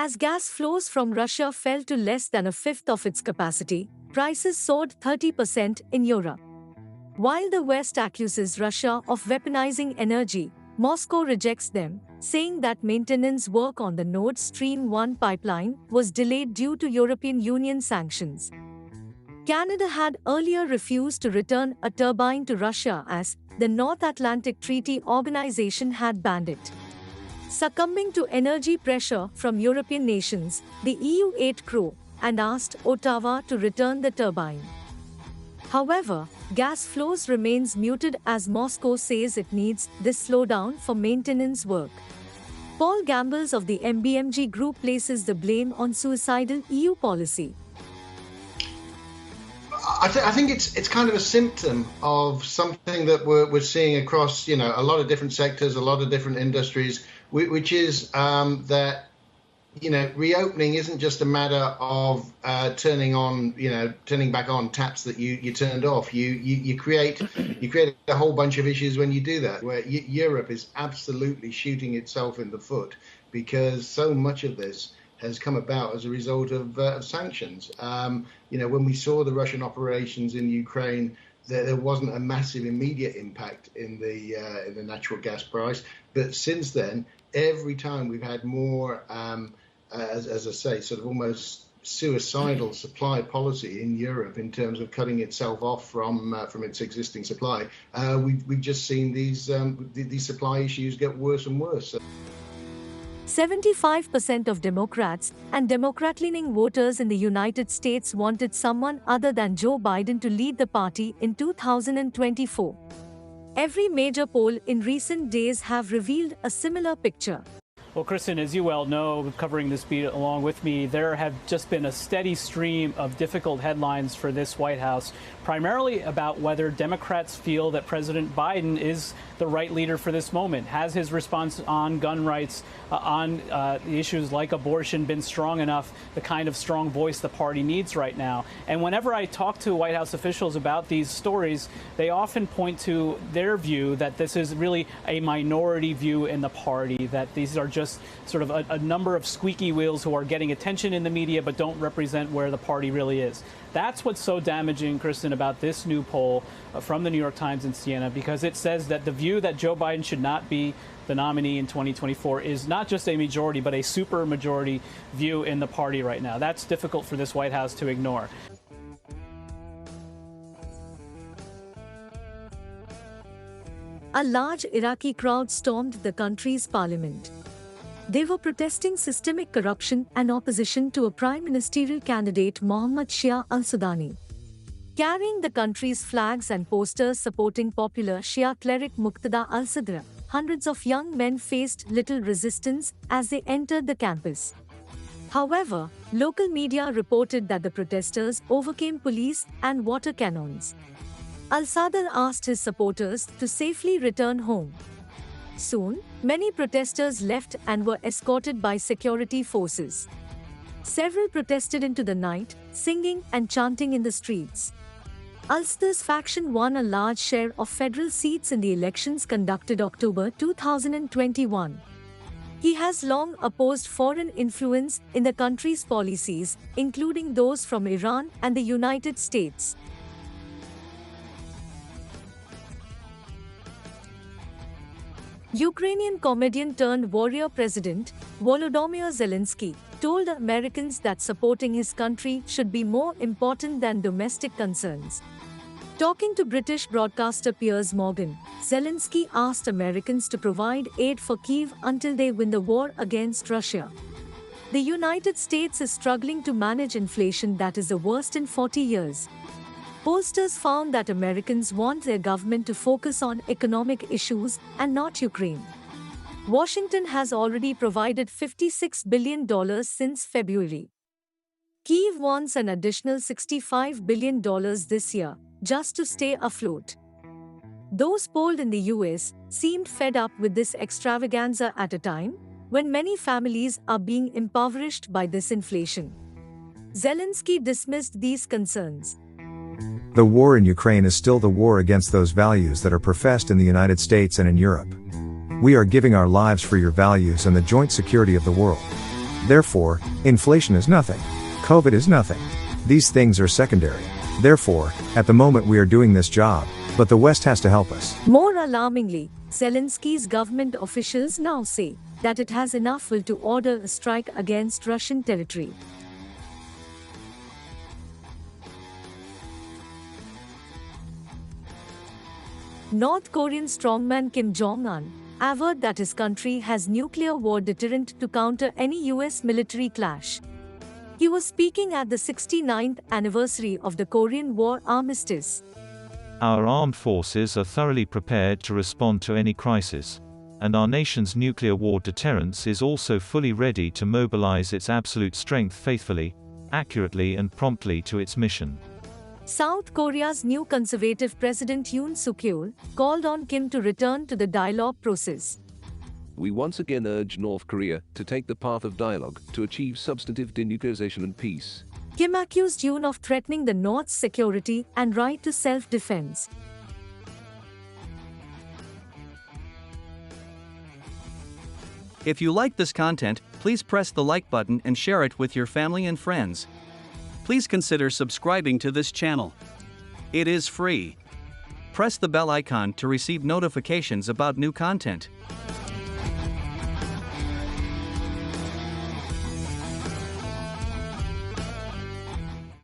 As gas flows from Russia fell to less than a fifth of its capacity, prices soared 30% in Europe. While the West accuses Russia of weaponizing energy, Moscow rejects them, saying that maintenance work on the Nord Stream 1 pipeline was delayed due to European Union sanctions. Canada had earlier refused to return a turbine to Russia as the North Atlantic Treaty Organization had banned it. Succumbing to energy pressure from European nations, the EU ate crow and asked Ottawa to return the turbine. However, gas flows remains muted as Moscow says it needs this slowdown for maintenance work. Paul Gambles of the MBMG Group places the blame on suicidal EU policy. I think it's kind of a symptom of something that we're seeing across, a lot of different sectors, a lot of different industries, which is that, reopening isn't just a matter of turning back on taps that you turned off. You create a whole bunch of issues when you do that, where Europe is absolutely shooting itself in the foot because so much of this has come about as a result of sanctions. When we saw the Russian operations in Ukraine, there wasn't a massive immediate impact in the natural gas price. But since then, every time we've had more, as I say, sort of almost suicidal supply policy in Europe in terms of cutting itself off from its existing supply, we've just seen these supply issues get worse and worse. 75% of Democrats and Democrat-leaning voters in the United States wanted someone other than Joe Biden to lead the party in 2024. Every major poll in recent days have revealed a similar picture. Well, Kristen, as you well know, covering this beat along with me, there have just been a steady stream of difficult headlines for this White House, primarily about whether Democrats feel that President Biden is the right leader for this moment. Has his response on gun rights, on issues like abortion been strong enough, the kind of strong voice the party needs right now? And whenever I talk to White House officials about these stories, they often point to their view that this is really a minority view in the party, that these are just sort of a number of squeaky wheels who are getting attention in the media but don't represent where the party really is. That's what's so damaging, Kristen, about this new poll from the New York Times and Siena, because it says that the view that Joe Biden should not be the nominee in 2024 is not just a majority, but a super majority view in the party right now. That's difficult for this White House to ignore. A large Iraqi crowd stormed the country's parliament. They were protesting systemic corruption and opposition to a prime ministerial candidate, Mohammad Shia al-Sudani. Carrying the country's flags and posters supporting popular Shia cleric Muqtada al-Sadr, hundreds of young men faced little resistance as they entered the campus. However, local media reported that the protesters overcame police and water cannons. Al-Sadr asked his supporters to safely return home. Soon, many protesters left and were escorted by security forces. Several protested into the night, singing and chanting in the streets. Al-Sadr's faction won a large share of federal seats in the elections conducted October 2021. He has long opposed foreign influence in the country's policies, including those from Iran and the United States. Ukrainian comedian turned warrior president, Volodymyr Zelensky, told Americans that supporting his country should be more important than domestic concerns. Talking to British broadcaster Piers Morgan, Zelensky asked Americans to provide aid for Kyiv until they win the war against Russia. The United States is struggling to manage inflation that is the worst in 40 years. Pollsters found that Americans want their government to focus on economic issues and not Ukraine. Washington has already provided $56 billion since February. Kyiv wants an additional $65 billion this year, just to stay afloat. Those polled in the US seemed fed up with this extravaganza at a time when many families are being impoverished by this inflation. Zelensky dismissed these concerns. The war in Ukraine is still the war against those values that are professed in the United States and in Europe. We are giving our lives for your values and the joint security of the world. Therefore, inflation is nothing. COVID is nothing. These things are secondary. Therefore, at the moment we are doing this job, but the West has to help us. More alarmingly, Zelensky's government officials now say that it has enough will to order a strike against Russian territory. North Korean strongman Kim Jong Un averred that his country has nuclear war deterrent to counter any US military clash. He was speaking at the 69th anniversary of the Korean War armistice. Our armed forces are thoroughly prepared to respond to any crisis. And our nation's nuclear war deterrence is also fully ready to mobilize its absolute strength faithfully, accurately and promptly to its mission. South Korea's new conservative president Yoon Suk-yeol called on Kim to return to the dialogue process. We once again urge North Korea to take the path of dialogue to achieve substantive denuclearization and peace. Kim accused Yoon of threatening the North's security and right to self-defense. If you like this content, please press the like button and share it with your family and friends. Please consider subscribing to this channel. It is free. Press the bell icon to receive notifications about new content.